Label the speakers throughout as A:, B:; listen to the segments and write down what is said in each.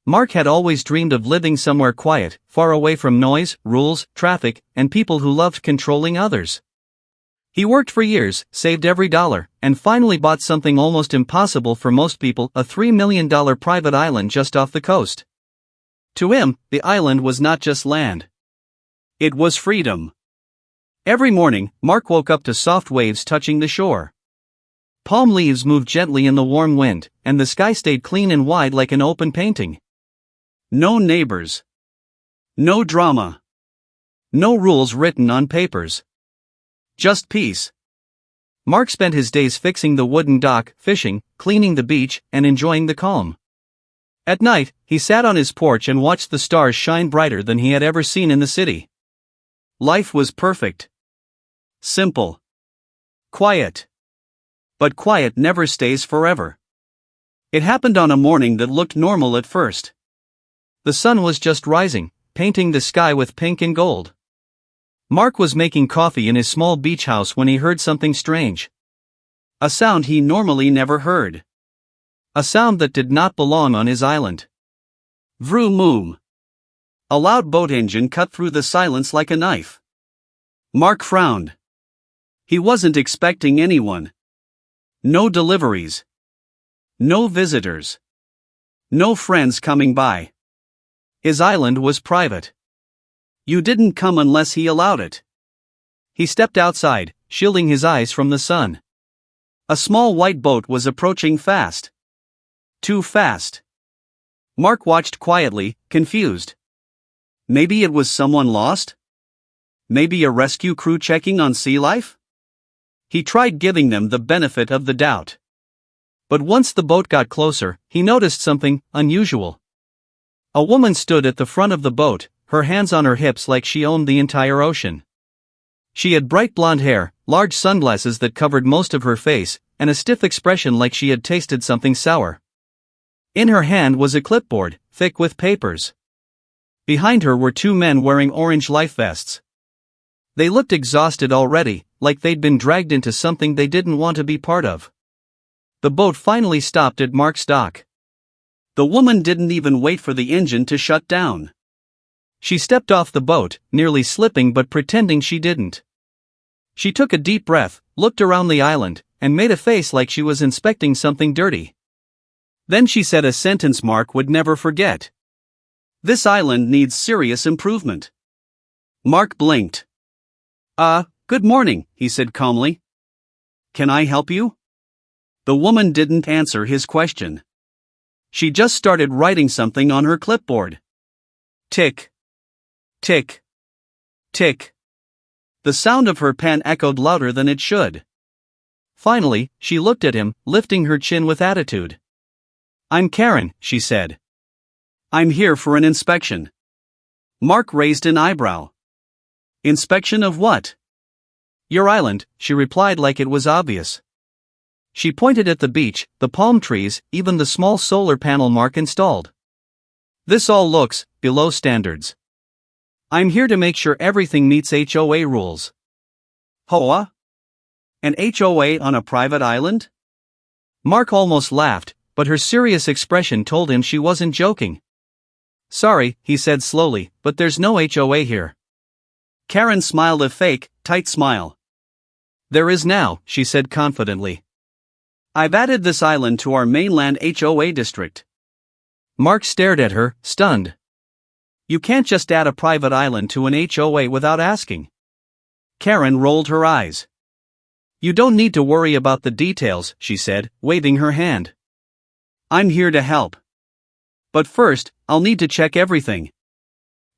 A: Mark had always dreamed of living somewhere quiet, far away from noise, rules, traffic, and people who loved controlling others. He worked for years, saved every dollar, and finally bought something almost impossible for most people, a $3 million private island just off the coast. To him, the island was not just land. It was freedom. Every morning, Mark woke up to soft waves touching the shore. Palm leaves moved gently in the warm wind, and the sky stayed clean and wide like an open painting. No neighbors. No drama. No rules written on papers. Just peace. Mark spent his days fixing the wooden dock, fishing, cleaning the beach, and enjoying the calm. At night, he sat on his porch and watched the stars shine brighter than he had ever seen in the city. Life was perfect. Simple. Quiet. But quiet never stays forever. It happened on a morning that looked normal at first. The sun was just rising, painting the sky with pink and gold. Mark was making coffee in his small beach house when he heard something strange. A sound he normally never heard. A sound that did not belong on his island. Vroom moom. A loud boat engine cut through the silence like a knife. Mark frowned. He wasn't expecting anyone. No deliveries. No visitors. No friends coming by. His island was private. You didn't come unless he allowed it. He stepped outside, shielding his eyes from the sun. A small white boat was approaching fast. Too fast. Mark watched quietly, confused. Maybe it was someone lost? Maybe a rescue crew checking on sea life? He tried giving them the benefit of the doubt. But once the boat got closer, he noticed something unusual. A woman stood at the front of the boat, her hands on her hips like she owned the entire ocean. She had bright blonde hair, large sunglasses that covered most of her face, and a stiff expression like she had tasted something sour. In her hand was a clipboard, thick with papers. Behind her were two men wearing orange life vests. They looked exhausted already, like they'd been dragged into something they didn't want to be part of. The boat finally stopped at Mark's dock. The woman didn't even wait for the engine to shut down. She stepped off the boat, nearly slipping but pretending she didn't. She took a deep breath, looked around the island, and made a face like she was inspecting something dirty. Then she said a sentence Mark would never forget. "This island needs serious improvement." Mark blinked. Good morning," he said calmly. "Can I help you?" The woman didn't answer his question. She just started writing something on her clipboard. Tick. Tick. Tick. The sound of her pen echoed louder than it should. Finally, she looked at him, lifting her chin with attitude. "I'm Karen," she said. "I'm here for an inspection." Mark raised an eyebrow. "Inspection of what?" "Your island," she replied like it was obvious. She pointed at the beach, the palm trees, even the small solar panel Mark installed. "This all looks below standards. I'm here to make sure everything meets HOA rules." "HOA? An HOA on a private island?" Mark almost laughed, but her serious expression told him she wasn't joking. "Sorry," he said slowly, "but there's no HOA here." Karen smiled a fake, tight smile. "There is now," she said confidently. "I've added this island to our mainland HOA district." Mark stared at her, stunned. "You can't just add a private island to an HOA without asking." Karen rolled her eyes. "You don't need to worry about the details," she said, waving her hand. "I'm here to help. But first, I'll need to check everything."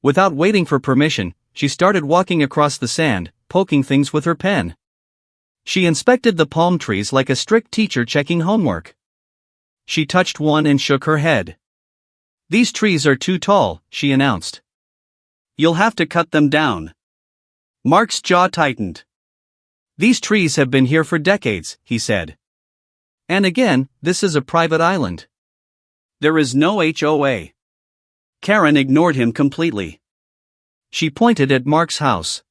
A: Without waiting for permission, she started walking across the sand, poking things with her pen. She inspected the palm trees like a strict teacher checking homework. She touched one and shook her head. "These trees are too tall," she announced. "You'll have to cut them down." Mark's jaw tightened. "These trees have been here for decades," he said. "And again, this is a private island. There is no HOA." Karen ignored him completely. She pointed at Mark's house.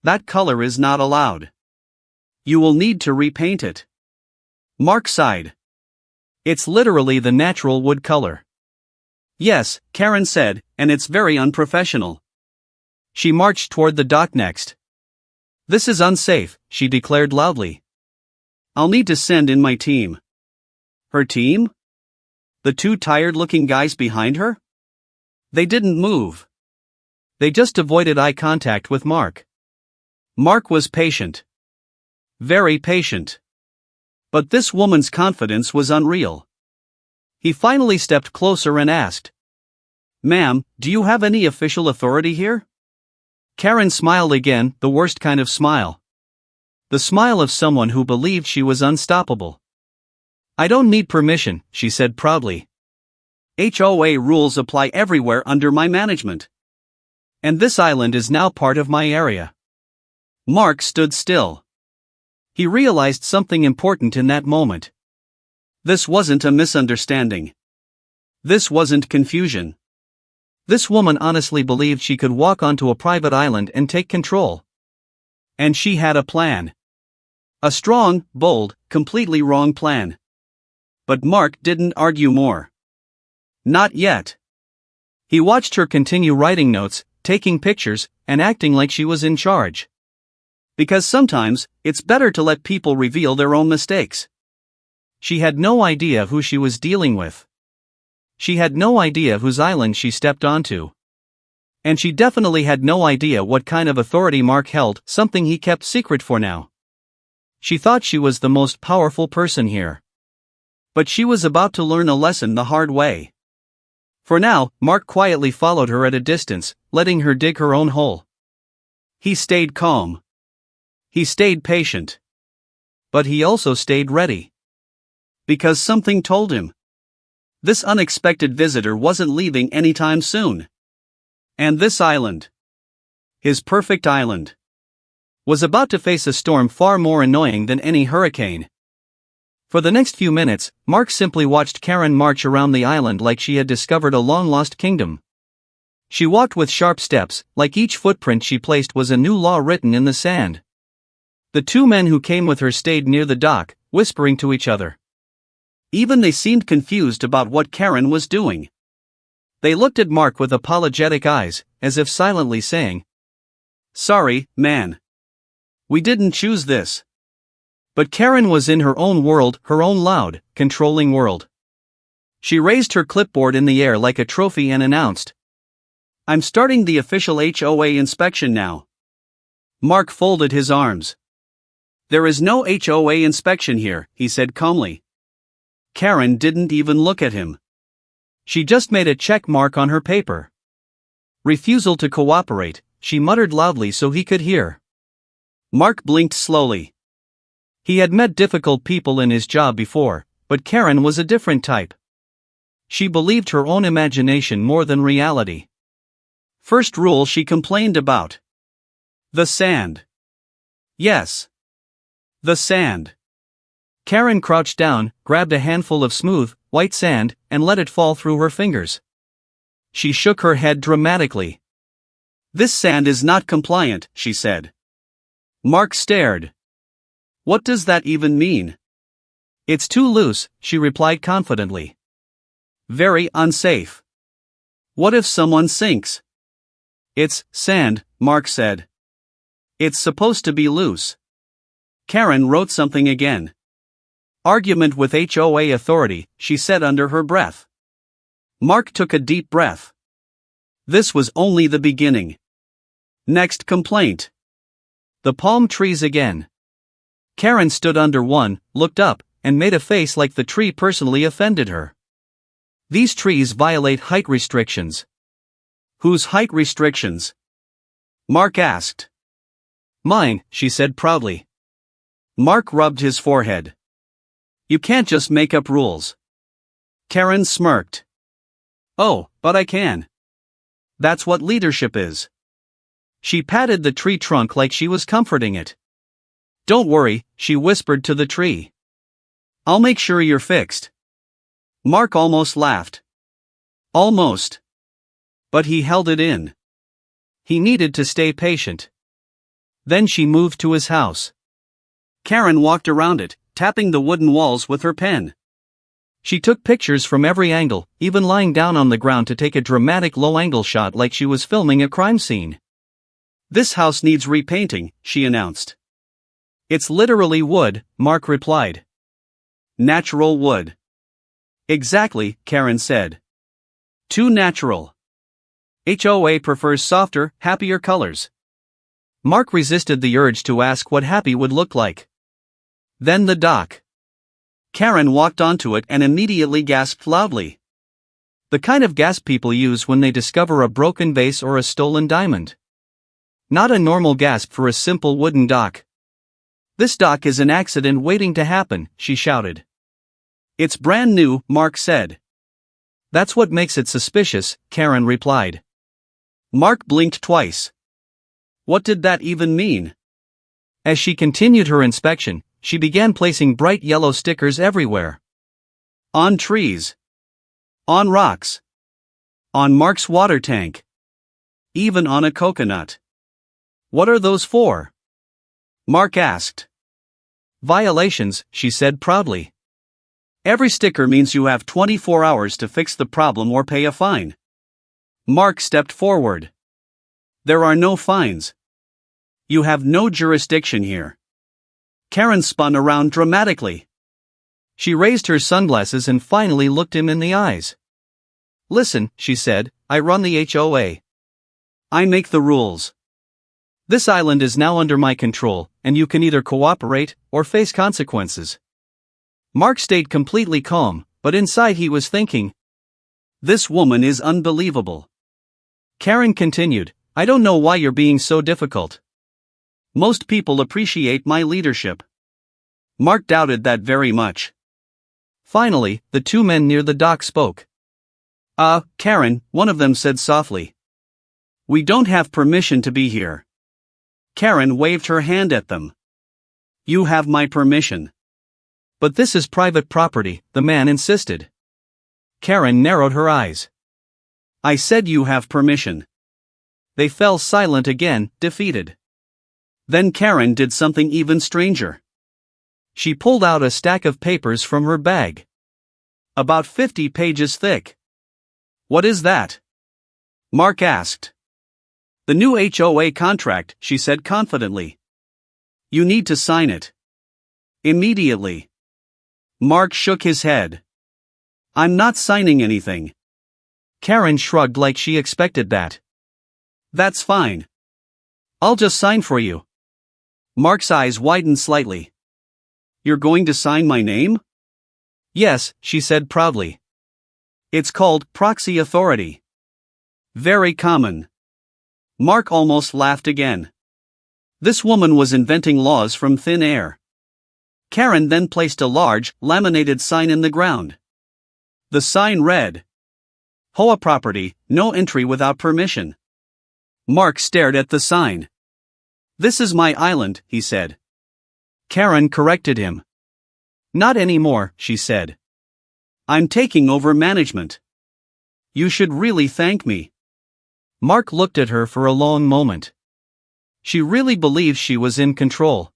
A: "That color is not allowed. You will need to repaint it." Mark sighed. "It's literally the natural wood color." Yes, Karen said, and it's very unprofessional. She marched toward the dock next. This is unsafe, she declared loudly. I'll need to send in my team. Her team? The two tired-looking guys behind her? They didn't move. They just avoided eye contact with Mark. Mark was patient. Very patient. But this woman's confidence was unreal. He finally stepped closer and asked, "Ma'am, do you have any official authority here?" Karen smiled again, the worst kind of smile. The smile of someone who believed she was unstoppable. "I don't need permission," she said proudly. "HOA rules apply everywhere under my management. And this island is now part of my area." Mark stood still. He realized something important in that moment. This wasn't a misunderstanding. This wasn't confusion. This woman honestly believed she could walk onto a private island and take control. And she had a plan. A strong, bold, completely wrong plan. But Mark didn't argue more. Not yet. He watched her continue writing notes, taking pictures, and acting like she was in charge. Because sometimes, it's better to let people reveal their own mistakes. She had no idea who she was dealing with. She had no idea whose island she stepped onto. And she definitely had no idea what kind of authority Mark held, something he kept secret for now. She thought she was the most powerful person here. But she was about to learn a lesson the hard way. For now, Mark quietly followed her at a distance, letting her dig her own hole. He stayed calm. He stayed patient. But he also stayed ready. Because something told him. This unexpected visitor wasn't leaving anytime soon. And this island, his perfect island, was about to face a storm far more annoying than any hurricane. For the next few minutes, Mark simply watched Karen march around the island like she had discovered a long-lost kingdom. She walked with sharp steps, like each footprint she placed was a new law written in the sand. The two men who came with her stayed near the dock, whispering to each other. Even they seemed confused about what Karen was doing. They looked at Mark with apologetic eyes, as if silently saying, "Sorry, man. We didn't choose this." But Karen was in her own world, her own loud, controlling world. She raised her clipboard in the air like a trophy and announced, "I'm starting the official HOA inspection now." Mark folded his arms. "There is no HOA inspection here," he said calmly. Karen didn't even look at him. She just made a check mark on her paper. "Refusal to cooperate," she muttered loudly so he could hear. Mark blinked slowly. He had met difficult people in his job before, but Karen was a different type. She believed her own imagination more than reality. First rule she complained about. The sand. Yes. The sand. Karen crouched down, grabbed a handful of smooth, white sand, and let it fall through her fingers. She shook her head dramatically. "This sand is not compliant," she said. Mark stared. "What does that even mean?" "It's too loose," she replied confidently. "Very unsafe. What if someone sinks?" "It's sand," Mark said. "It's supposed to be loose." Karen wrote something again. "Argument with HOA authority," she said under her breath. Mark took a deep breath. This was only the beginning. Next complaint. The palm trees again. Karen stood under one, looked up, and made a face like the tree personally offended her. "These trees violate height restrictions." "Whose height restrictions?" Mark asked. "Mine," she said proudly. Mark rubbed his forehead. "You can't just make up rules." Karen smirked. "Oh, but I can. That's what leadership is." She patted the tree trunk like she was comforting it. "Don't worry," she whispered to the tree. "I'll make sure you're fixed." Mark almost laughed. Almost. But he held it in. He needed to stay patient. Then she moved to his house. Karen walked around it, tapping the wooden walls with her pen. She took pictures from every angle, even lying down on the ground to take a dramatic low-angle shot like she was filming a crime scene.
B: "This house needs repainting," she announced.
A: "It's literally wood," Mark replied.
B: "Natural wood."
A: "Exactly," Karen said.
B: "Too natural.
A: HOA prefers softer, happier colors." Mark resisted the urge to ask what happy would look like. Then the dock.
B: Karen walked onto it and immediately gasped loudly.
A: The kind of gasp people use when they discover a broken vase or a stolen diamond. Not a normal gasp for a simple wooden dock. "This dock is an accident waiting to happen," she shouted.
B: "It's brand new," Mark said.
A: "That's what makes it suspicious," Karen replied.
B: Mark blinked twice. What did that even mean?
A: As she continued her inspection, she began placing bright yellow stickers everywhere.
B: On trees. On rocks. On Mark's water tank. Even on a coconut.
A: "What are those for?"
B: Mark asked.
A: "Violations," she said proudly.
B: "Every sticker means you have 24 hours to fix the problem or pay a fine." Mark stepped forward. "There are no fines. You have no jurisdiction here." Karen spun around dramatically.
A: She raised her sunglasses and finally looked him in the eyes. "Listen," she said, "I run the HOA.
B: I make the rules.
A: This island is now under my control, and you can either cooperate or face consequences." Mark stayed completely calm, but inside he was thinking,
B: "This woman is unbelievable."
A: Karen continued, "I don't know why you're being so difficult.
B: Most people appreciate my leadership." Mark doubted that very much.
A: Finally, the two men near the dock spoke.
B: Karen," one of them said softly. "We don't have permission to be here." Karen waved her hand at them. "You have my permission."
A: "But this is private property," the man insisted. Karen narrowed her eyes.
B: "I said you have permission."
A: They fell silent again, defeated.
B: Then Karen did something even stranger.
A: She pulled out a stack of papers from her bag.
B: About 50 pages thick. "What is that?" Mark asked. "The new HOA contract," she said confidently. "You need to sign it. Immediately." Mark shook his head. "I'm not signing anything."
A: Karen shrugged like she expected that.
B: "That's fine. I'll just sign for you." Mark's eyes widened slightly. "You're going to sign my name?"
A: "Yes," she said proudly.
B: "It's called proxy authority. Very common." Mark almost laughed again. This woman was inventing laws from thin air. Karen then placed a large, laminated sign in the ground. The sign read, "HOA property, no entry without permission." Mark stared at the sign. "This is my island," he said.
A: Karen corrected him. "Not anymore," she said.
B: "I'm taking over management. You should really thank me."
A: Mark looked at her for a long moment. She really believed she was in control.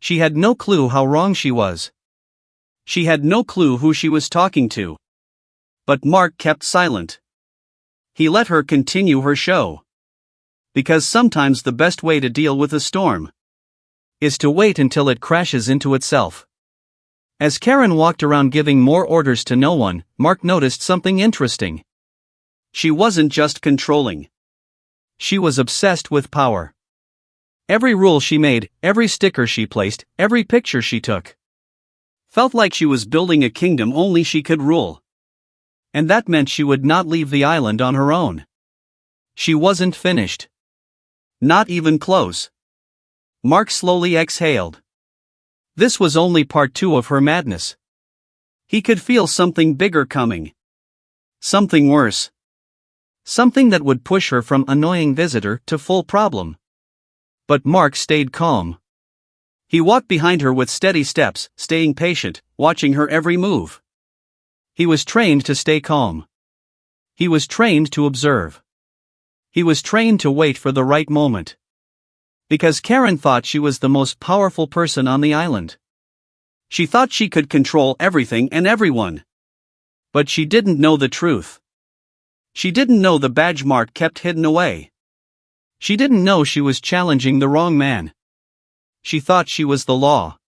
A: She had no clue how wrong she was.
B: She had no clue who she was talking to. But Mark kept silent. He let her continue her show. Because sometimes the best way to deal with a storm
A: is to wait until it crashes into itself. As Karen walked around giving more orders to no one, Mark noticed something interesting.
B: She wasn't just controlling.
A: She was obsessed with power. Every rule she made, every sticker she placed, every picture she took,
B: felt like she was building a kingdom only she could rule.
A: And that meant she would not leave the island on her own. She wasn't finished.
B: Not even close. Mark slowly exhaled. This was only part 2 of her madness. He could feel something bigger coming. Something worse.
A: Something that would push her from annoying visitor to full problem. But Mark stayed calm.
B: He walked behind her with steady steps, staying patient, watching her every move.
A: He was trained to stay calm. He was trained to observe. He was trained to wait for the right moment. Because Karen thought she was the most powerful person on the island.
B: She thought she could control everything and everyone. But she didn't know the truth. She didn't know the badge Mark kept hidden away.
A: She didn't know she was challenging the wrong man. She thought she was the law.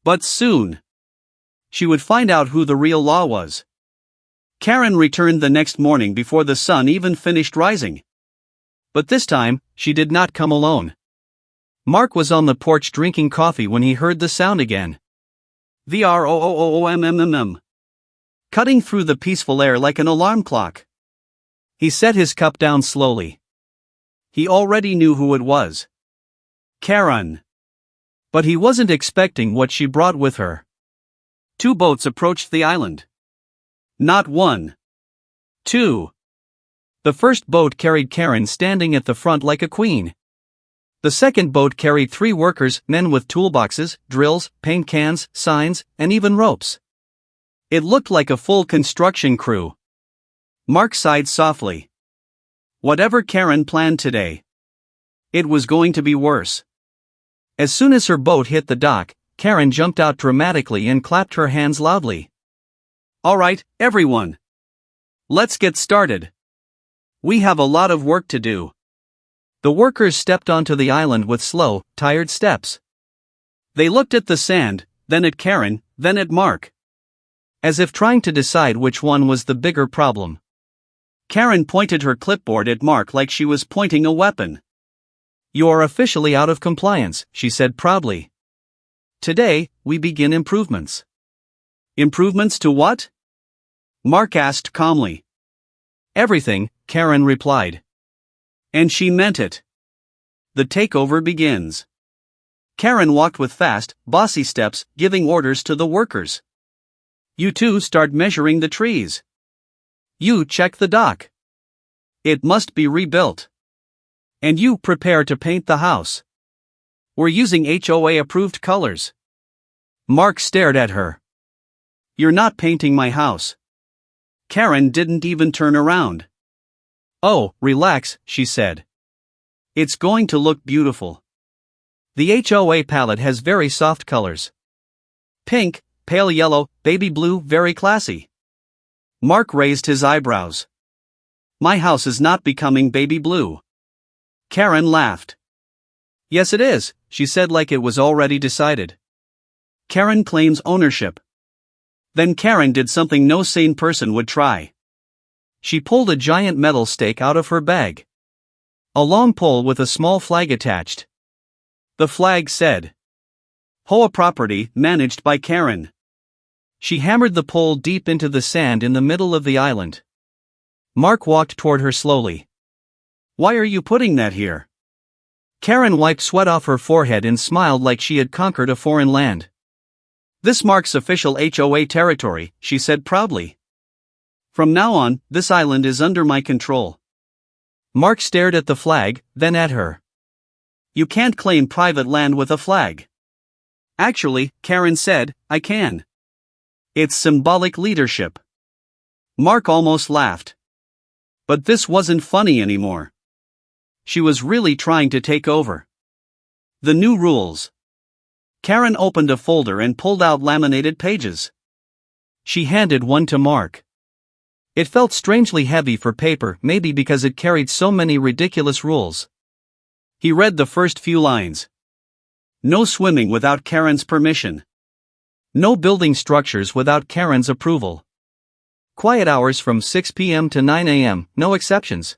B: But soon, she would find out who the real law was. Karen returned the next morning before the sun even finished rising.
A: But this time, she did not come alone. Mark was on the porch drinking coffee when he heard the sound again.
B: VROOOMMM. Cutting through the peaceful air like an alarm clock.
A: He set his cup down slowly.
B: He already knew who it was. Karen.
A: But he wasn't expecting what she brought with her.
B: 2 boats approached the island. Not 1. 2.
A: The first boat carried Karen standing at the front like a queen. The second boat carried 3 workers, men with toolboxes, drills, paint cans, signs, and even ropes.
B: It looked like a full construction crew. Mark sighed softly. Whatever Karen planned today, it was going to be worse.
A: As soon as her boat hit the dock, Karen jumped out dramatically and clapped her hands loudly.
B: All right, everyone. Let's get started. We have a lot of work to do.
A: The workers stepped onto the island with slow, tired steps.
B: They looked at the sand, then at Karen, then at Mark.
A: As if trying to decide which one was the bigger problem.
B: Karen pointed her clipboard at Mark like she was pointing a weapon.
A: You are officially out of compliance, she said proudly. Today, we begin improvements.
B: Improvements to what? Mark asked calmly.
A: Everything, Karen replied.
B: And she meant it. The takeover begins. Karen walked with fast, bossy steps, giving orders to the workers. You 2 start measuring the trees. You check the dock. It must be rebuilt. And you prepare to paint the house. We're using HOA-approved colors.
A: Mark stared at her.
B: You're not painting my house. Karen didn't even turn around.
A: Oh, relax, she said.
B: It's going to look beautiful.
A: The HOA palette has very soft colors.
B: Pink, pale yellow, baby blue, very classy. Mark raised his eyebrows. My house is not becoming baby blue. Karen laughed.
A: Yes it is, she said like it was already decided.
B: Karen claims ownership. Then Karen did something no sane person would try.
A: She pulled a giant metal stake out of her bag. A long pole with a small flag attached.
B: The flag said, HOA property managed by Karen.
A: She hammered the pole deep into the sand in the middle of the island. Mark walked toward her slowly.
B: Why are you putting that here?
A: Karen wiped sweat off her forehead and smiled like she had conquered a foreign land.
B: This marks official HOA territory, she said proudly. From now on, this island is under my control.
A: Mark stared at the flag, then at her.
B: You can't claim private land with a flag. Actually, Karen said, I can. It's symbolic leadership. Mark almost laughed. But this wasn't funny anymore. She was really trying to take over. The new rules. Karen opened a folder and pulled out laminated pages.
A: She handed one to Mark. It felt strangely heavy for paper, maybe because it carried so many ridiculous rules.
B: He read the first few lines. No swimming without Karen's permission.
A: No building structures without Karen's approval. Quiet hours from 6 p.m. to 9 a.m., no exceptions.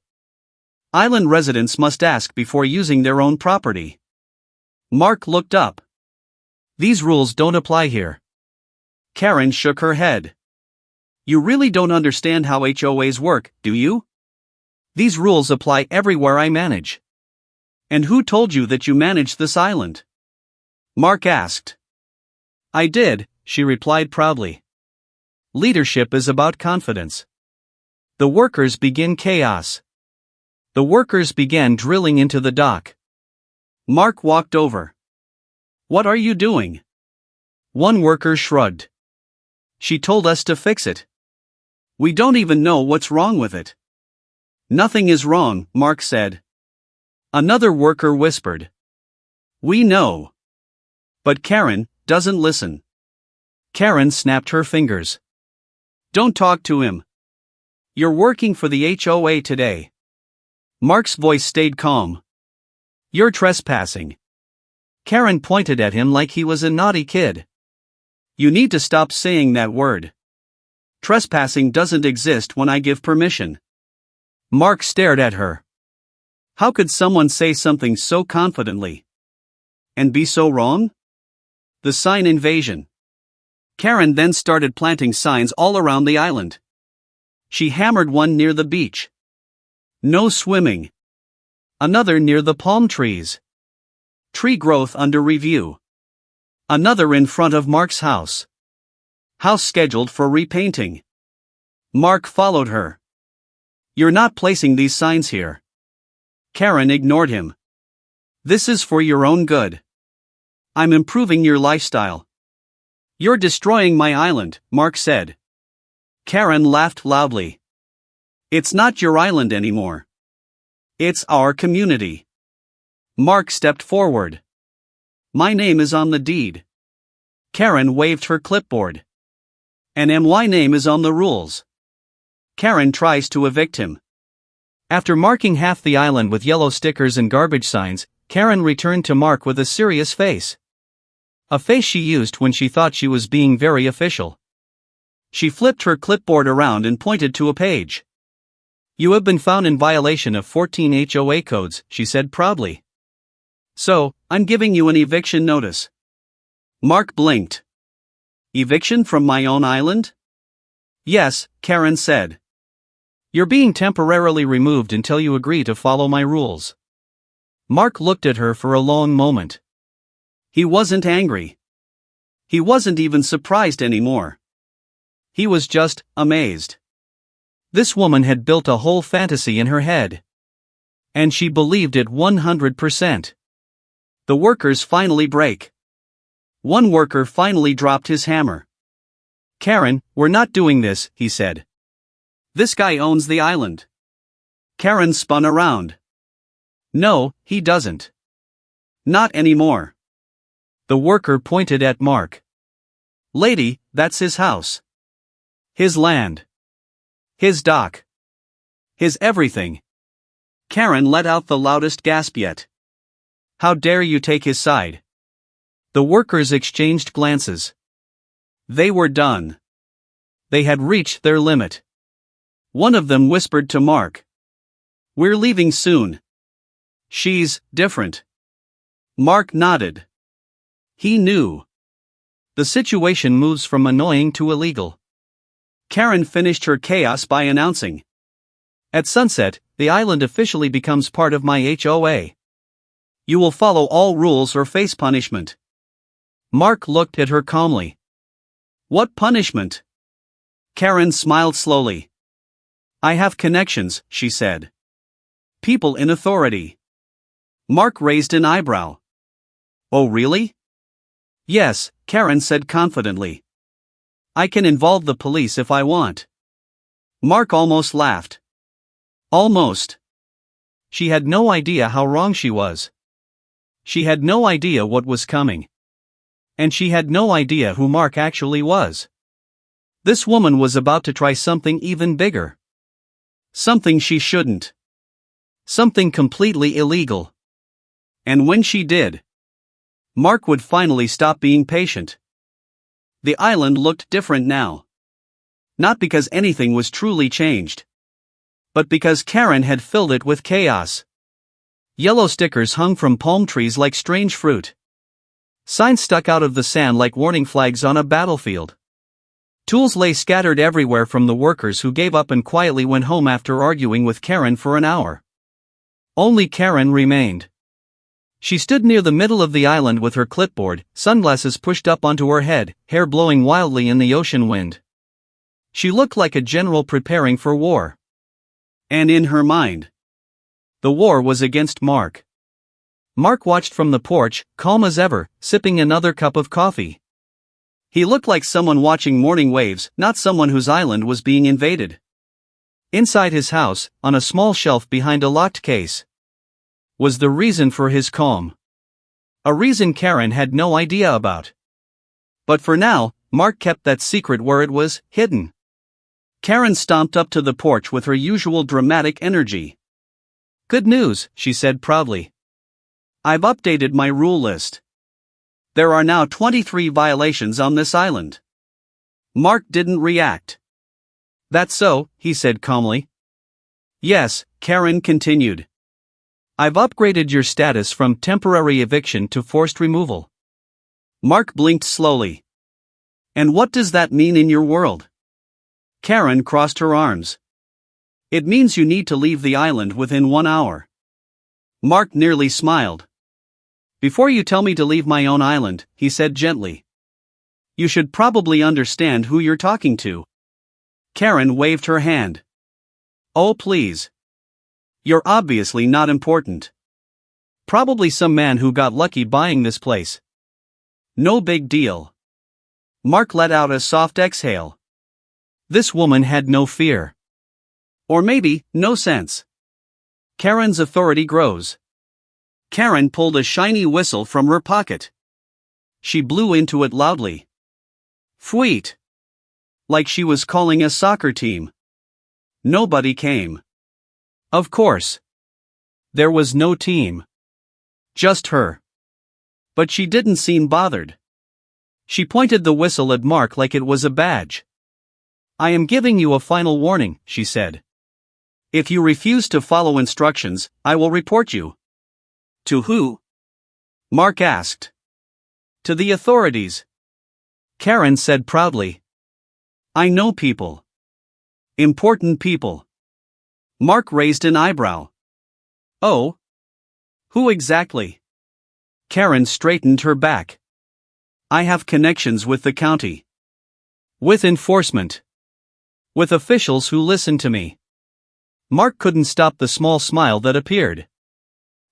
B: Island residents must ask before using their own property. Mark looked up.
A: These rules don't apply here.
B: Karen shook her head. You really don't understand how HOAs work, do you?
A: These rules apply everywhere I manage.
B: And who told you that you manage this island? Mark asked.
A: I did, she replied proudly. Leadership is about confidence. The workers begin chaos. The workers began drilling into the dock.
B: Mark walked over. What are you doing?
A: One worker shrugged.
B: She told us to fix it. We don't even know what's wrong with it. Nothing is wrong, Mark said. Another worker whispered. We know. But Karen doesn't listen.
A: Karen snapped her fingers.
B: Don't talk to him. You're working for the HOA today. Mark's voice stayed calm.
A: You're trespassing. Karen pointed at him like he was a naughty kid.
B: You need to stop saying that word. Trespassing doesn't exist when I give permission.
A: Mark stared at her.
B: How could someone say something so confidently? And be so wrong? The sign invasion. Karen then started planting signs all around the island. She hammered one near the beach. No swimming.
A: Another near the palm trees.
B: Tree growth under review.
A: Another in front of Mark's house.
B: House scheduled for repainting. Mark followed her. You're not placing these signs here. Karen ignored him. This is for your own good. I'm improving your lifestyle. You're destroying my island, Mark said. Karen laughed loudly. It's not your island anymore. It's our community. Mark stepped forward. My name is on the deed. Karen waved her clipboard. And my name is on the rules. Karen tries to evict him.
A: After marking half the island with yellow stickers and garbage signs, Karen returned to Mark with a serious face. A face she used when she thought she was being very official. She flipped her clipboard around and pointed to a page. You have been found in violation of 14 HOA codes, she said proudly. So, I'm giving you an eviction notice. Mark blinked. Eviction from my own island? Yes, Karen said. You're being temporarily removed until you agree to follow my rules. Mark looked at her for a long moment. He wasn't angry. He wasn't even surprised anymore. He was just amazed. This woman had built a whole fantasy in her head. And she believed it 100%. The workers finally break. One worker finally dropped his hammer. Karen, we're not doing this, he said. This guy owns the island. Karen spun around. No, he doesn't. Not anymore. The worker pointed at Mark. Lady, that's his house. His land. His dock. His everything. Karen let out the loudest gasp yet. How dare you take his side? The workers exchanged glances. They were done. They had reached their limit. One of them whispered to Mark. We're leaving soon. She's different. Mark nodded. He knew. The situation moves from annoying to illegal. Karen finished her chaos by announcing. At sunset, the island officially becomes part of my HOA. You will follow all rules or face punishment. Mark looked at her calmly. What punishment? Karen smiled slowly. I have connections, she said. People in authority. Mark raised an eyebrow. Oh really? Yes, Karen said confidently. I can involve the police if I want. Mark almost laughed. Almost. She had no idea how wrong she was. She had no idea what was coming. And she had no idea who Mark actually was. This woman was about to try something even bigger. Something she shouldn't. Something completely illegal. And when she did, Mark would finally stop being patient. The island looked different now. Not because anything was truly changed, but because Karen had filled it with chaos. Yellow stickers hung from palm trees like strange fruit. Signs stuck out of the sand like warning flags on a battlefield. Tools lay scattered everywhere from the workers who gave up and quietly went home after arguing with Karen for an hour. Only Karen remained. She stood near the middle of the island with her clipboard, sunglasses pushed up onto her head, hair blowing wildly in the ocean wind. She looked like a general preparing for war. And in her mind, the war was against Mark. Mark watched from the porch, calm as ever, sipping another cup of coffee. He looked like someone watching morning waves, not someone whose island was being invaded. Inside his house, on a small shelf behind a locked case, was the reason for his calm. A reason Karen had no idea about. But for now, Mark kept that secret where it was hidden.
B: Karen stomped up to the porch with her usual dramatic energy.
A: Good news, she said proudly.
B: I've updated my rule list. There are now 23 violations on this island. Mark didn't react.
A: That's so, he said calmly.
B: Yes, Karen continued.
A: I've upgraded your status from temporary eviction to forced removal.
B: Mark blinked slowly. And what does that mean in your world? Karen crossed her arms. It means you need to leave the island within 1 hour. Mark nearly smiled. Before you tell me to leave my own island, he said gently. You should probably understand who you're talking to. Karen waved her hand. Oh please. You're obviously not important.
A: Probably some man who got lucky buying this place.
B: No big deal. Mark let out a soft exhale.
A: This woman had no fear.
B: Or maybe, no sense. Karen's authority grows. Karen pulled a shiny whistle from her pocket. She blew into it loudly. Fweet. Like she was calling a soccer team. Nobody came.
A: Of course. There was no team. Just her.
B: But she didn't seem bothered. She pointed the whistle at Mark like it was a badge.
A: I am giving you a final warning, she said.
B: If you refuse to follow instructions, I will report you. To who? Mark asked. To the authorities.
A: Karen said proudly.
B: I know people. Important people. Mark raised an eyebrow. Oh? Who exactly? Karen straightened her back. I have connections with the county.
A: With enforcement.
B: With officials who listen to me.
A: Mark couldn't stop the small smile that appeared.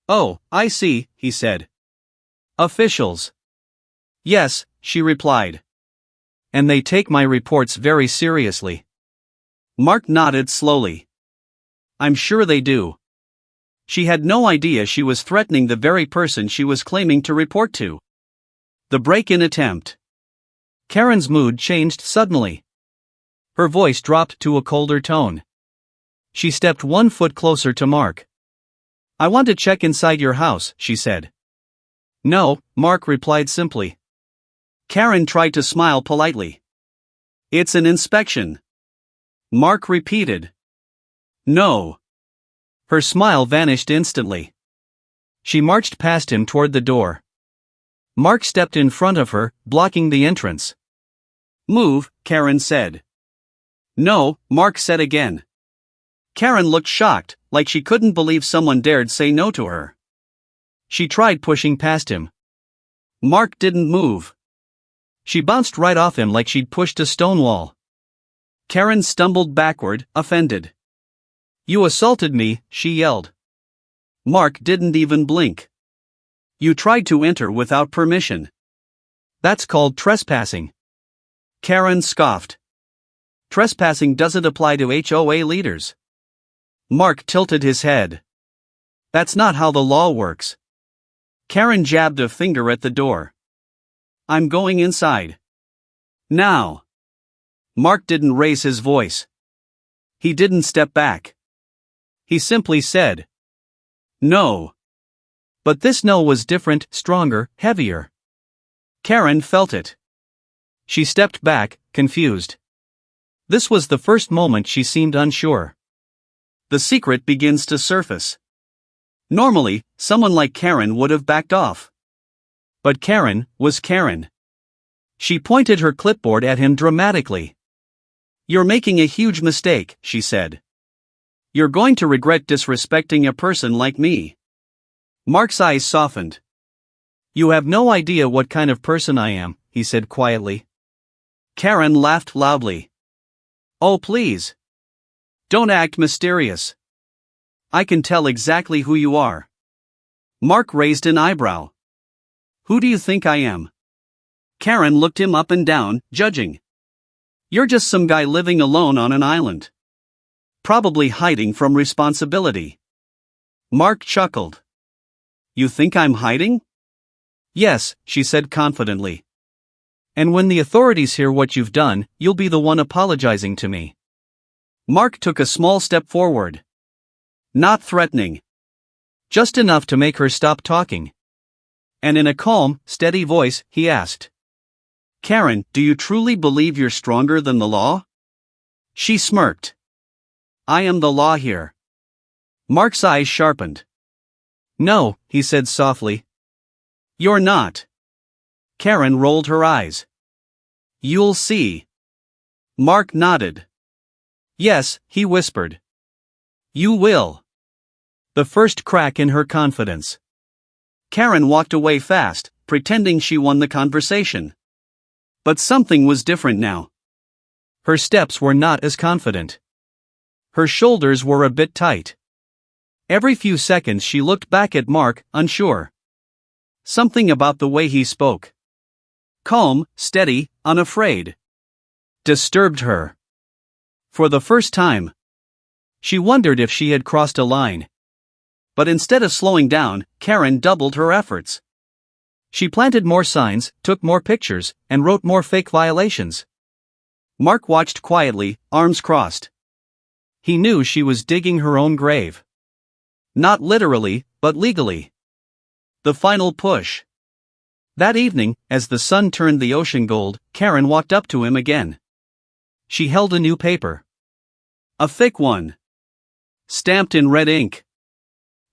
B: Oh, I see, he said. Officials. Yes, she replied.
A: And they take my reports very seriously.
B: Mark nodded slowly. I'm sure they do. She had no idea she was threatening the very person she was claiming to report to. The break-in attempt.
A: Karen's mood changed suddenly. Her voice dropped to a colder tone. She stepped 1 foot closer to Mark. I want to check inside your house, she said.
B: No, Mark replied simply. Karen tried to smile politely. It's an inspection. Mark repeated. No.
A: Her smile vanished instantly. She marched past him toward the door. Mark stepped in front of her, blocking the entrance.
B: Move, Karen said. No, Mark said again. Karen looked shocked, like she couldn't believe someone dared say no to her.
A: She tried pushing past him.
B: Mark didn't move.
A: She bounced right off him like she'd pushed a stone wall.
B: Karen stumbled backward, offended.
A: You assaulted me, she yelled.
B: Mark didn't even blink. You tried to enter without permission.
A: That's called trespassing.
B: Karen scoffed. Trespassing doesn't apply to HOA leaders. Mark tilted his head. That's not how the law works. Karen jabbed a finger at the door. I'm going inside. Now. Mark didn't raise his voice. He didn't step back. He simply said, no.
A: But this no was different, stronger, heavier.
B: Karen felt it. She stepped back, confused.
A: This was the first moment she seemed unsure.
B: The secret begins to surface. Normally, someone like Karen would have backed off. But Karen was Karen. She pointed her clipboard at him dramatically. You're making a huge mistake, she said. You're going to regret disrespecting a person like me. Mark's eyes softened.
A: You have no idea what kind of person I am, he said quietly.
B: Karen laughed loudly. Oh please. Don't act mysterious. I can tell exactly who you are. Mark raised an eyebrow. Who do you think I am? Karen looked him up and down, judging. You're just some guy living alone on an island. Probably hiding from responsibility. Mark chuckled. You think I'm hiding? Yes, she said confidently.
A: And when the authorities hear what you've done, you'll be the one apologizing to me.
B: Mark took a small step forward. Not threatening.
A: Just enough to make her stop talking.
B: And in a calm, steady voice, he asked, "Karen, do you truly believe you're stronger than the law?" She smirked. "I am the law here." Mark's eyes sharpened.
A: "No," he said softly.
B: "You're not." Karen rolled her eyes. "You'll see." Mark nodded.
A: "Yes," he whispered.
B: "You will."
A: The first crack in her confidence.
B: Karen walked away fast, pretending she won the conversation. But something was different now.
A: Her steps were not as confident. Her shoulders were a bit tight. Every few seconds she looked back at Mark, unsure. Something about the way he spoke, calm, steady, unafraid, disturbed her. For the first time, she wondered if she had crossed a line. But instead of slowing down, Karen doubled her efforts. She planted more signs, took more pictures, and wrote more fake violations. Mark watched quietly, arms crossed. He knew she was digging her own grave. Not literally, but legally. The final push. That evening, as the sun turned the ocean gold, Karen walked up to him again. She held a new paper. A thick one. Stamped in red ink.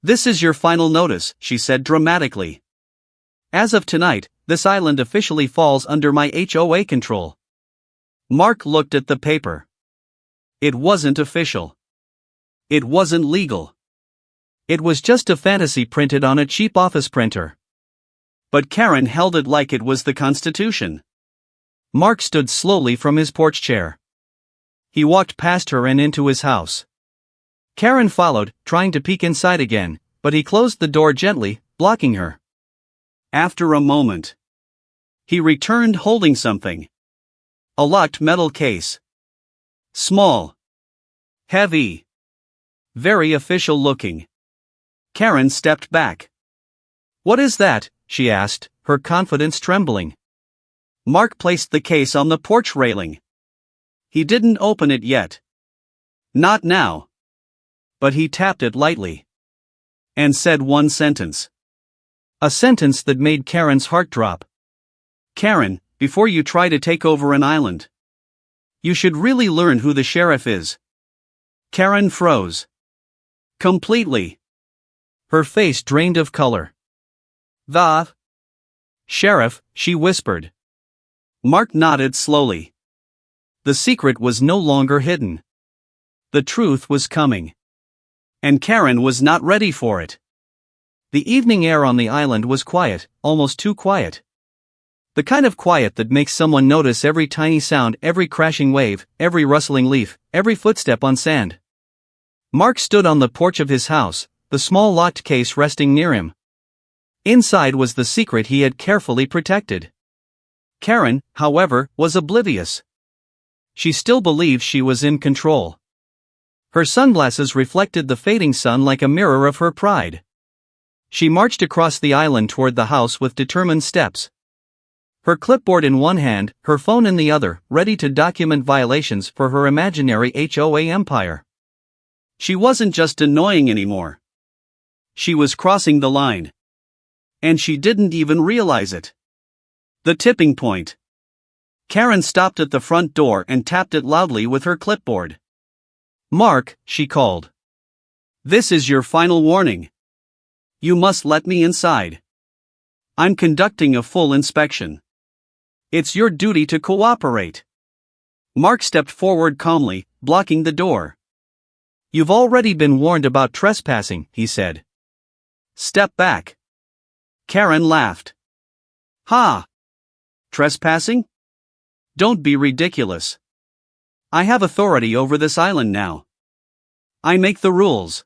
A: "This is your final notice," she said dramatically. "As of tonight, this island officially falls under my HOA control." Mark looked at the paper. It wasn't official. It wasn't legal. It was just a fantasy printed on a cheap office printer. But Karen held it like it was the Constitution. Mark stood slowly from his porch chair. He walked past her and into his house. Karen followed, trying to peek inside again, but he closed the door gently, blocking her. After a moment, he returned holding something. A locked metal case. Small. Heavy. Very official looking. Karen stepped back. "What is that?" she asked, her confidence trembling. Mark placed the case on the porch railing. He didn't open it yet. Not now. But he tapped it lightly. And said one sentence. A sentence that made Karen's heart drop. "Karen, before you try to take over an island, you should really learn who the sheriff is." Karen froze. Completely. Her face drained of color. "The sheriff," she whispered. Mark nodded slowly. The secret was no longer hidden. The truth was coming. And Karen was not ready for it. The evening air on the island was quiet, almost too quiet. The kind of quiet that makes someone notice every tiny sound, every crashing wave, every rustling leaf, every footstep on sand. Mark stood on the porch of his house, the small locked case resting near him. Inside was the secret he had carefully protected. Karen, however, was oblivious. She still believed she was in control. Her sunglasses reflected the fading sun like a mirror of her pride. She marched across the island toward the house with determined steps. Her clipboard in one hand, her phone in the other, ready to document violations for her imaginary HOA empire. She wasn't just annoying anymore. She was crossing the line. And she didn't even realize it. The tipping point. Karen stopped at the front door and tapped it loudly with her clipboard. "Mark," she called. "This is your final warning. You must let me inside. I'm conducting a full inspection. It's your duty to cooperate." Mark stepped forward calmly, blocking the door. "You've already been warned about trespassing," he said. "Step back." Karen laughed. "Ha! Trespassing? Don't be ridiculous. I have authority over this island now. I make the rules."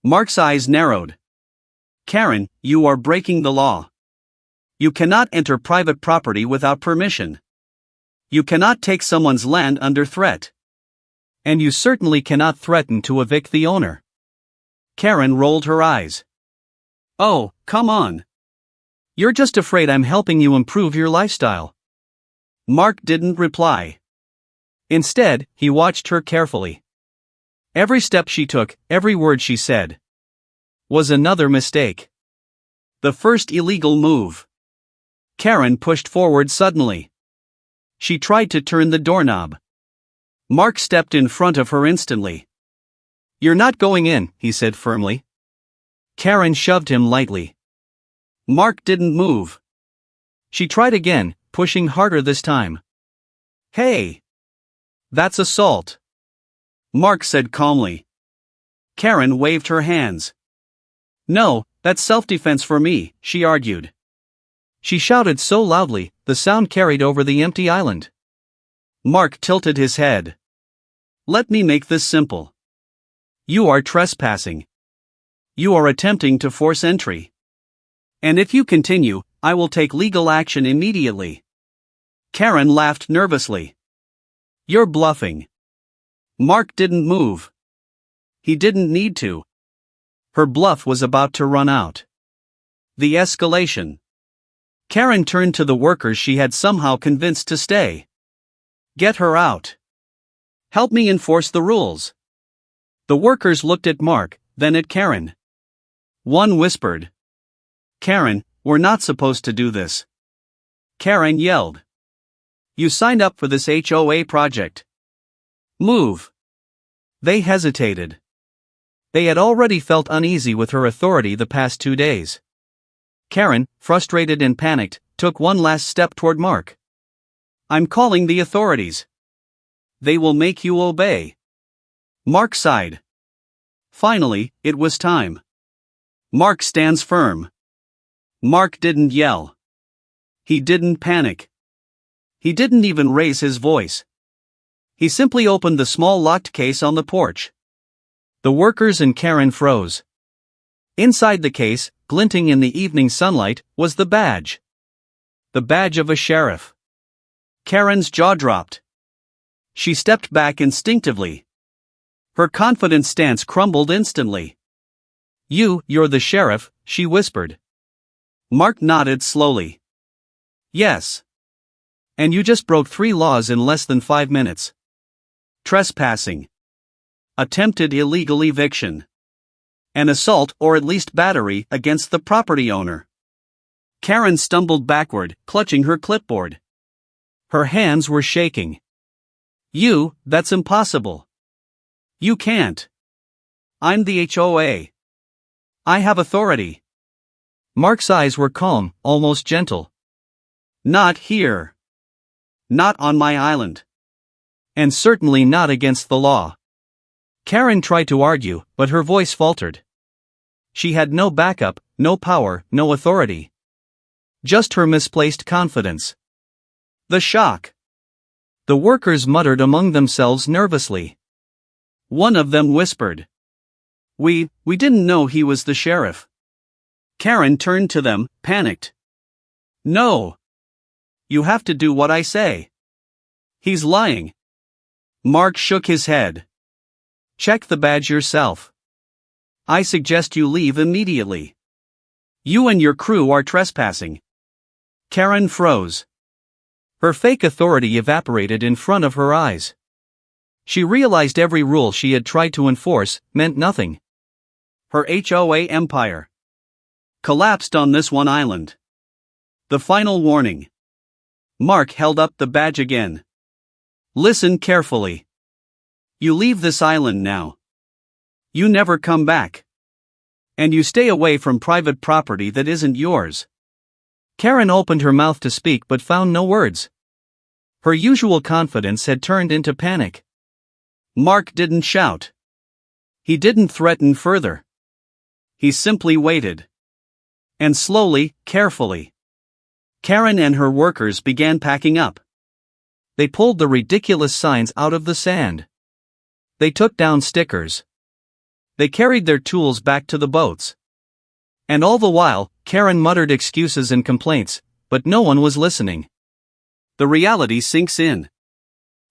A: Mark's eyes narrowed. "Karen, you are breaking the law. You cannot enter private property without permission. You cannot take someone's land under threat. And you certainly cannot threaten to evict the owner." Karen rolled her eyes. "Oh, come on. You're just afraid I'm helping you improve your lifestyle."
B: Mark didn't reply. Instead, he watched her carefully. Every step she took, every word she said, was another mistake. The first illegal move. Karen pushed forward suddenly. She tried to turn the doorknob. Mark stepped in front of her instantly. "You're not going in," he said firmly. Karen shoved him lightly. Mark didn't move. She tried again, pushing harder this time. "Hey! That's assault," Mark said calmly. Karen waved her hands. "No, that's self-defense for me," she argued. She shouted so loudly, the sound carried over the empty island. Mark tilted his head. "Let me make this simple. You are trespassing. You are attempting to force entry. And if you continue, I will take legal action immediately." Karen laughed nervously. "You're bluffing." Mark didn't move. He didn't need to. Her bluff was about to run out. The escalation. Karen turned to the workers she had somehow convinced to stay. "Get her out. Help me enforce the rules." The workers looked at Mark, then at Karen. One whispered, "Karen, we're not supposed to do this." Karen yelled, "You signed up for this HOA project. Move." They hesitated. They had already felt uneasy with her authority the past 2 days. Karen, frustrated and panicked, took one last step toward Mark. "I'm calling the authorities. They will make you obey." Mark sighed. Finally, it was time. Mark stands firm. Mark didn't yell. He didn't panic. He didn't even raise his voice. He simply opened the small locked case on the porch. The workers and Karen froze. Inside the case, glinting in the evening sunlight, was the badge. The badge of a sheriff. Karen's jaw dropped. She stepped back instinctively. Her confident stance crumbled instantly. You're the sheriff," she whispered. Mark nodded slowly. "Yes. And you just broke 3 laws in less than 5 minutes. Trespassing. Attempted illegal eviction. An assault or at least battery against the property owner." Karen stumbled backward, clutching her clipboard. Her hands were shaking. That's impossible. You can't. I'm the HOA. I have authority." Mark's eyes were calm, almost gentle. "Not here. Not on my island. And certainly not against the law." Karen tried to argue, but her voice faltered. She had no backup, no power, no authority. Just her misplaced confidence. The shock. The workers muttered among themselves nervously. One of them whispered, We didn't know he was the sheriff." Karen turned to them, panicked. "No. You have to do what I say. He's lying." Mark shook his head. "Check the badge yourself. I suggest you leave immediately. You and your crew are trespassing." Karen froze. Her fake authority evaporated in front of her eyes. She realized every rule she had tried to enforce meant nothing. Her HOA empire collapsed on this one island. The final warning. Mark held up the badge again. "Listen carefully. You leave this island now. You never come back. And you stay away from private property that isn't yours." Karen opened her mouth to speak but found no words. Her usual confidence had turned into panic. Mark didn't shout. He didn't threaten further. He simply waited. And slowly, carefully, Karen and her workers began packing up. They pulled the ridiculous signs out of the sand. They took down stickers. They carried their tools back to the boats. And all the while, Karen muttered excuses and complaints, but no one was listening. The reality sinks in.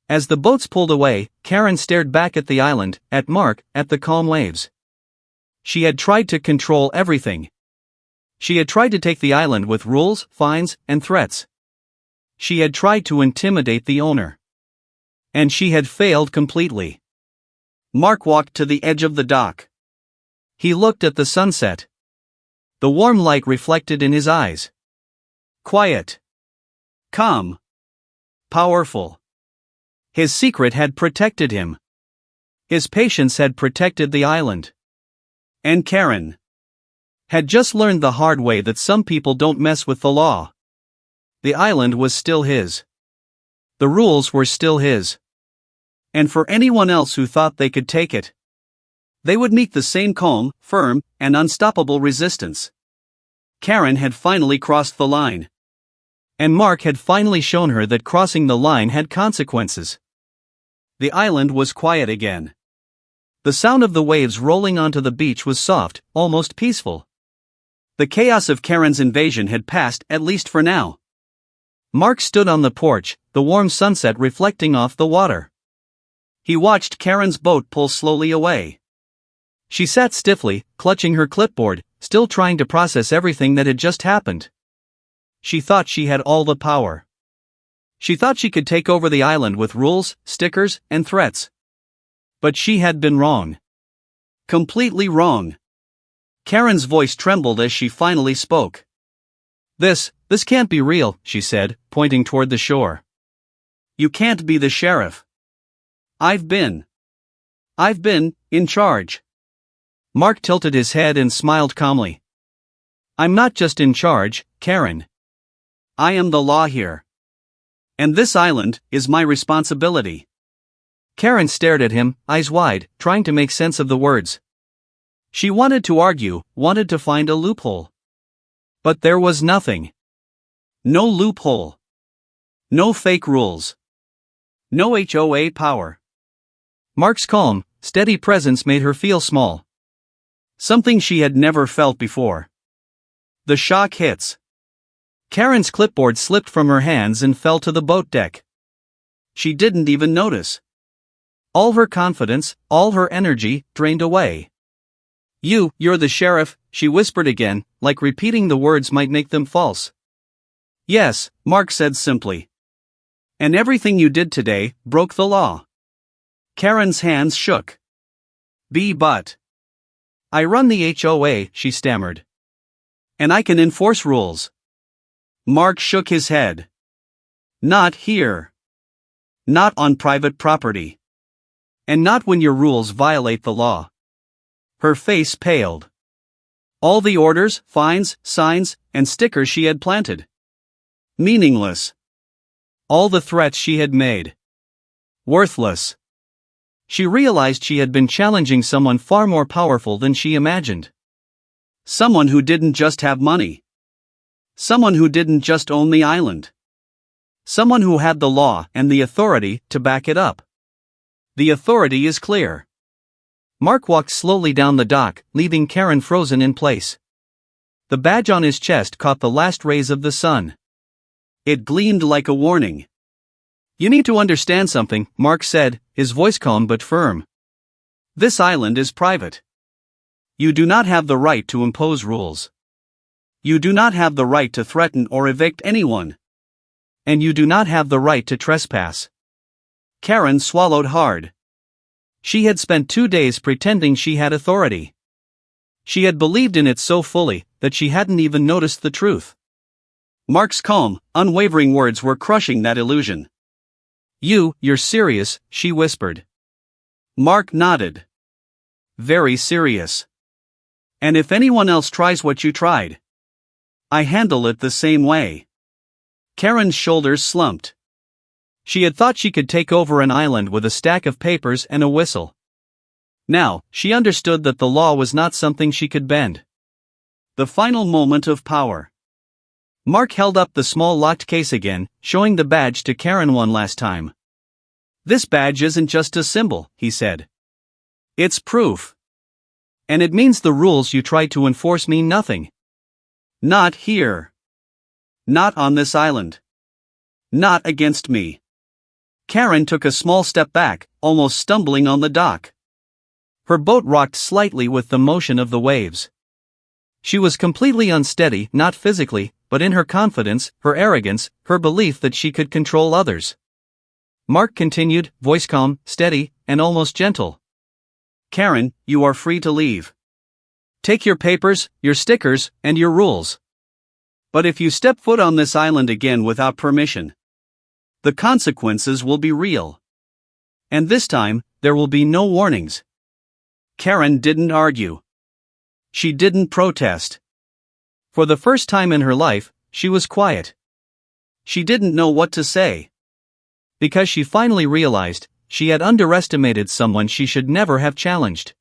B: As the boats pulled away, Karen stared back at the island, at Mark, at the calm waves. She had tried to control everything. She had tried to take the island with rules, fines, and threats.
A: She had tried to intimidate the owner. And she had failed completely.
B: Mark walked to the edge of the dock.
A: He looked at the sunset. The warm light reflected in his eyes. Quiet.
B: Calm.
A: Powerful. His secret had protected him. His patience had protected the island.
B: And Karen
A: had just learned the hard way that some people don't mess with the law. The island was still his. The rules were still his.
B: And for anyone else who thought they could take it, they would meet the same calm, firm, and unstoppable resistance. Karen had finally crossed the line.
A: And Mark had finally shown her that crossing the line had consequences.
B: The island was quiet again.
A: The sound of the waves rolling onto the beach was soft, almost peaceful.
B: The chaos of Karen's invasion had passed, at least for now.
A: Mark stood on the porch, the warm sunset reflecting off the water.
B: He watched Karen's boat pull slowly away.
A: She sat stiffly, clutching her clipboard, still trying to process everything that had just happened. She thought she had all the power. She thought she could take over the island with rules, stickers, and threats. But she had been wrong.
B: Completely wrong. Karen's voice trembled as she finally spoke.
A: This can't be real, she said, pointing toward the shore.
B: You can't be the sheriff. I've been in charge.
A: Mark tilted his head and smiled calmly. I'm not just in charge, Karen.
B: I am the law here. And this island is my responsibility.
A: Karen stared at him, eyes wide, trying to make sense of the words. She wanted to argue, wanted to find a loophole. But there was nothing.
B: No loophole. No fake rules. No HOA power.
A: Mark's calm, steady presence made her feel small.
B: Something she had never felt before. The shock hits.
A: Karen's clipboard slipped from her hands and fell to the boat deck.
B: She didn't even notice.
A: All her confidence, all her energy, drained away. You're the sheriff, she whispered again, like repeating the words might make them false.
B: Yes, Mark said simply. And everything you did today broke the law. Karen's hands shook. But
A: I run the HOA, she stammered.
B: And I can enforce rules. Mark shook his head. Not here. Not on private property.
A: And not when your rules violate the law.
B: Her face paled. All the orders, fines, signs, and stickers she had planted. Meaningless.
A: All the threats she had made.
B: Worthless.
A: She realized she had been challenging someone far more powerful than she imagined.
B: Someone who didn't just have money. Someone who didn't just own the island. Someone who had the law and the authority to back it up. The authority is clear.
A: Mark walked slowly down the dock, leaving Karen frozen in place. The badge on his chest caught the last rays of the sun.
B: It gleamed like a warning.
A: You need to understand something, Mark said, his voice calm but firm.
B: This island is private. You do not have the right to impose rules. You do not have the right to threaten or evict anyone.
A: And you do not have the right to trespass.
B: Karen swallowed hard.
A: She had spent 2 days pretending she had authority. She had believed in it so fully that she hadn't even noticed the truth.
B: Mark's calm, unwavering words were crushing that illusion.
A: You're serious, she whispered.
B: Mark nodded. Very serious. And if anyone else tries what you tried, I handle it the same way. Karen's shoulders slumped.
A: She had thought she could take over an island with a stack of papers and a whistle. Now, she understood that the law was not something she could bend.
B: The final moment of power.
A: Mark held up the small locked case again, showing the badge to Karen one last time.
B: This badge isn't just a symbol, he said. It's proof.
A: And it means the rules you try to enforce mean nothing.
B: Not here. Not on this island. Not against me. Karen took a small step back, almost stumbling on the dock.
A: Her boat rocked slightly with the motion of the waves. She was completely unsteady, not physically, but in her confidence, her arrogance, her belief that she could control others. Mark continued, voice calm, steady, and almost gentle.
B: Karen, you are free to leave. Take your papers, your stickers, and your rules. But if you step foot on this island again without permission, the consequences will be real. And this time, there will be no warnings. Karen didn't argue. She didn't protest. For the first time in her life, she was quiet. She didn't know what to say. Because she finally realized, she had underestimated someone she should never have challenged.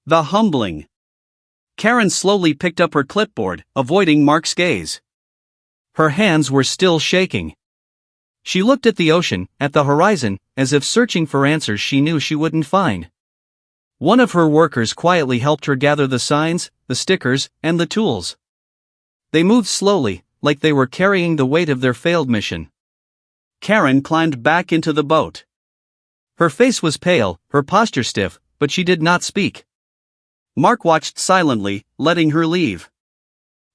B: The humbling. Karen slowly picked up her clipboard, avoiding Mark's gaze. Her hands were still shaking. She looked at the ocean, at the horizon, as if searching for answers she knew she wouldn't find. One of her workers quietly helped her gather the signs, the stickers, and the tools. They moved slowly, like they were carrying the weight of their failed mission. Karen climbed back into the boat. Her face was pale, her posture stiff, but she did not speak. Mark watched silently, letting her leave.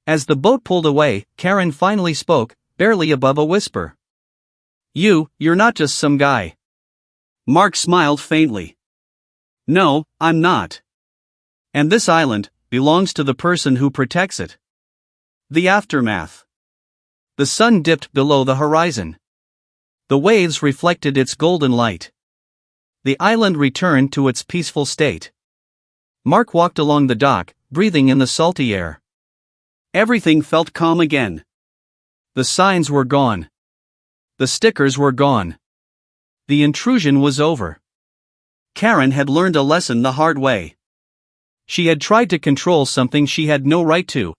B: As the boat pulled away, Karen finally spoke, barely above a whisper. You're not just some guy. Mark smiled faintly. No, I'm not. And this island belongs to the person who protects it. The aftermath. The sun dipped below the horizon. The waves reflected its golden light. The island returned to its peaceful state. Mark walked along the dock, breathing in the salty air. Everything felt calm again. The signs were gone. The stickers were gone. The intrusion was over. Karen had learned a lesson the hard way. She had tried to control something she had no right to.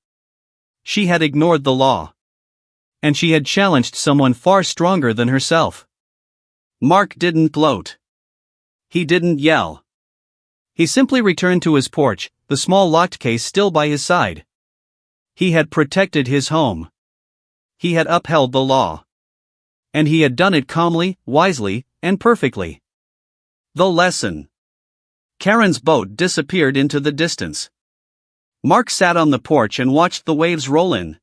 B: She had ignored the law. And she had challenged someone far stronger than herself. Mark didn't gloat. He didn't yell. He simply returned to his porch, the small locked case still by his side. He had protected his home. He had upheld the law. And he had done it calmly, wisely, and perfectly. The lesson. Karen's boat disappeared into the distance. Mark sat on the porch and watched the waves roll in.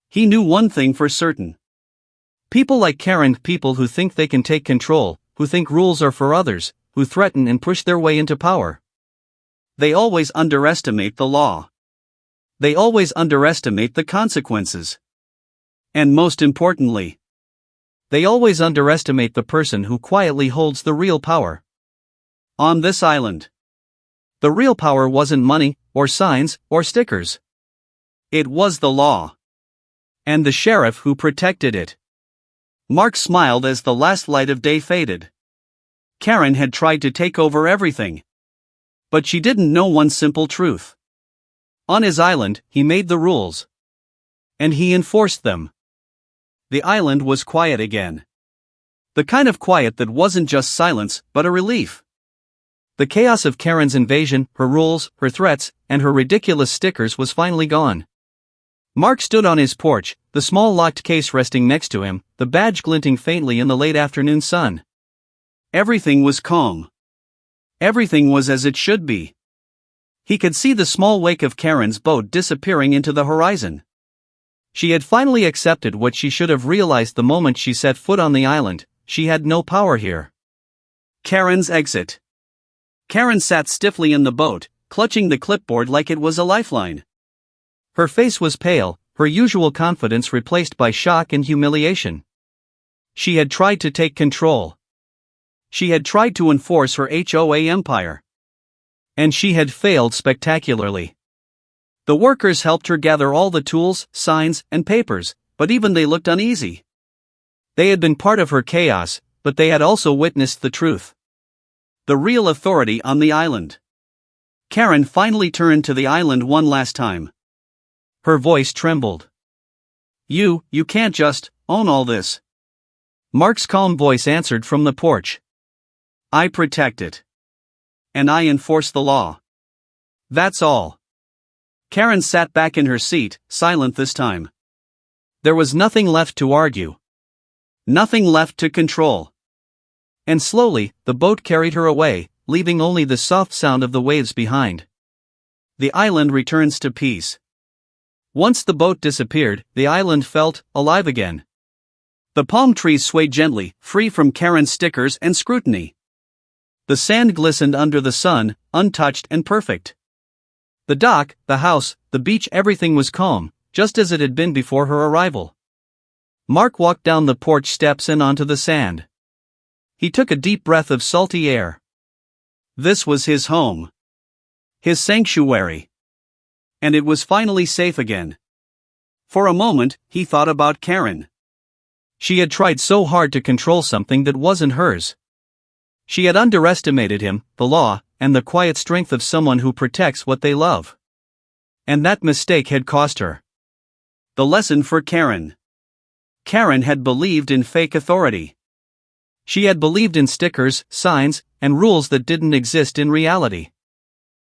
B: He knew one thing for certain. People like Karen, people who think they can take control, who think rules are for others, who threaten and push their way into power. They always underestimate the law. They always underestimate the consequences. And most importantly, they always underestimate the person who quietly holds the real power. On this island, the real power wasn't money, or signs, or stickers. It was the law. And the sheriff who protected it. Mark smiled as the last light of day faded. Karen had tried to take over everything. But she didn't know one simple truth. On his island, he made the rules. And he enforced them. The island was quiet again. The kind of quiet that wasn't just silence, but a relief. The chaos of Karen's invasion, her rules, her threats, and her ridiculous stickers was finally gone. Mark stood on his porch, the small locked case resting next to him, the badge glinting faintly in the late afternoon sun. Everything was calm. Everything was as it should be. He could see the small wake of Karen's boat disappearing into the horizon. She had finally accepted what she should have realized the moment she set foot on the island: she had no power here. Karen's exit. Karen sat stiffly in the boat, clutching the clipboard like it was a lifeline. Her face was pale, her usual confidence replaced by shock and humiliation. She had tried to take control. She had tried to enforce her HOA empire. And she had failed spectacularly. The workers helped her gather all the tools, signs, and papers, but even they looked uneasy. They had been part of her chaos, but they had also witnessed the truth. The real authority on the island. Karen finally turned to the island one last time. Her voice trembled. You can't just own all this. Mark's calm voice answered from the porch. I protect it. And I enforce the law. That's all. Karen sat back in her seat, silent this time. There was nothing left to argue. Nothing left to control. And slowly, the boat carried her away, leaving only the soft sound of the waves behind. The island returns to peace.
A: Once the boat disappeared, the island felt alive again.
B: The palm trees swayed gently, free from Karen's stickers and scrutiny. The sand glistened under the sun, untouched and perfect. The dock, the house, the beach, everything was calm, just as it had been before her arrival. Mark walked down the porch steps and onto the sand. He took a deep breath of salty air. This was his home. His sanctuary. And it was finally safe again. For a moment, he thought about Karen.
A: She had tried so hard to control something that wasn't hers. She had underestimated him, the law, and the quiet strength of someone who protects what they love. And that mistake had cost her.
B: The lesson for Karen. Karen had believed in fake authority.
A: She had believed in stickers, signs, and rules that didn't exist in reality.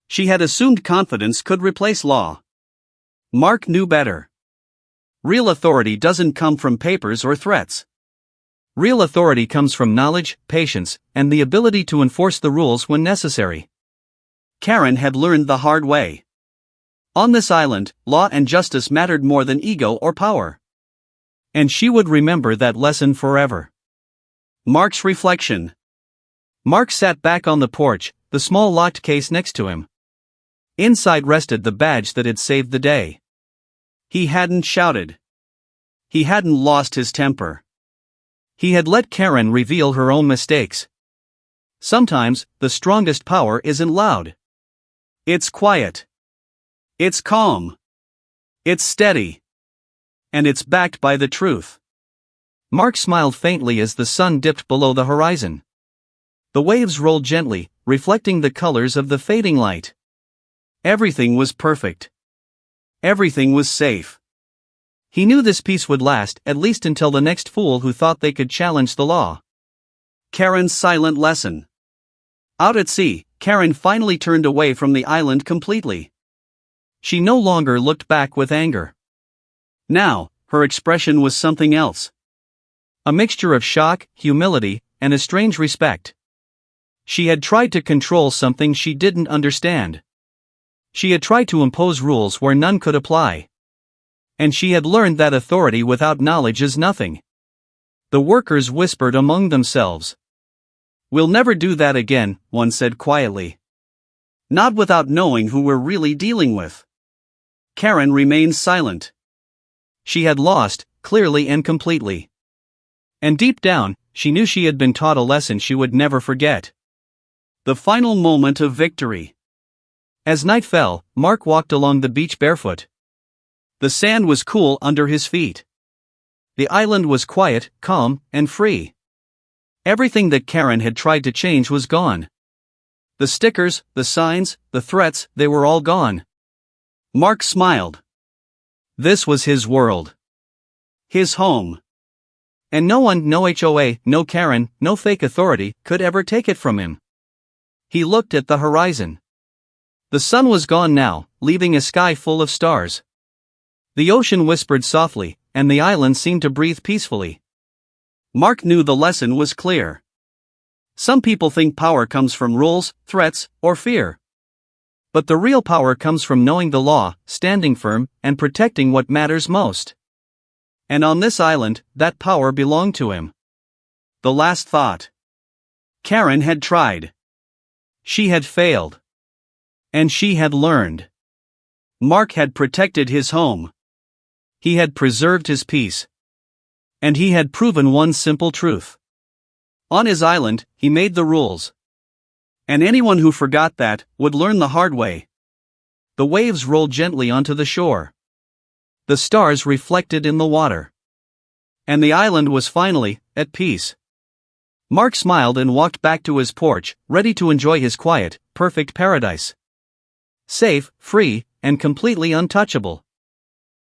B: She had assumed confidence could replace law. Mark knew better. Real authority doesn't come from papers or threats.
A: Real authority comes from knowledge, patience, and the ability to enforce the rules when necessary.
B: Karen had learned the hard way. On this island, law and justice mattered more than ego or power.
A: And she would remember that lesson forever.
B: Mark's reflection.
A: Mark sat back on the porch, the small locked case next to him. Inside rested the badge that had saved the day.
B: He hadn't shouted. He hadn't lost his temper.
A: He had let Karen reveal her own mistakes. Sometimes, the strongest power isn't loud.
B: It's quiet. It's calm. It's steady. And it's backed by the truth.
A: Mark smiled faintly as the sun dipped below the horizon. The waves rolled gently, reflecting the colors of the fading light.
B: Everything was perfect. Everything was safe.
A: He knew this peace would last, at least until the next fool who thought they could challenge the law.
B: Karen's silent lesson. Out at sea, Karen finally turned away from the island completely.
A: She no longer looked back with anger.
B: Now, her expression was something else.
A: A mixture of shock, humility, and a strange respect. She had tried to control something she didn't understand. She had tried to impose rules where none could apply. And she had learned that authority without knowledge is nothing. The workers whispered among themselves.
B: "We'll never do that again," one said quietly. Not without knowing who we're really dealing with. Karen remained silent.
A: She had lost, clearly and completely. And deep down, she knew she had been taught a lesson she would never forget.
B: The final moment of victory.
A: As night fell, Mark walked along the beach barefoot.
B: The sand was cool under his feet.
A: The island was quiet, calm, and free. Everything that Karen had tried to change was gone. The stickers, the signs, the threats, they were all gone.
B: Mark smiled.
A: This was his world.
B: His home.
A: And no one, no HOA, no Karen, no fake authority, could ever take it from him. He looked at the horizon. The sun was gone now, leaving a sky full of stars. The ocean whispered softly, and the island seemed to breathe peacefully.
B: Mark knew the lesson was clear. Some people think power comes from rules, threats, or fear.
A: But the real power comes from knowing the law, standing firm, and protecting what matters most. And on this island, that power belonged to him.
B: The last thought. Karen had tried.
A: She had failed. And she had learned.
B: Mark had protected his home.
A: He had preserved his peace. And he had proven one simple truth. On his island, he made the rules.
B: And anyone who forgot that would learn the hard way.
A: The waves rolled gently onto the shore. The stars reflected in the water. And the island was finally at peace. Mark smiled and walked back to his porch, ready to enjoy his quiet, perfect paradise. Safe, free, and completely untouchable.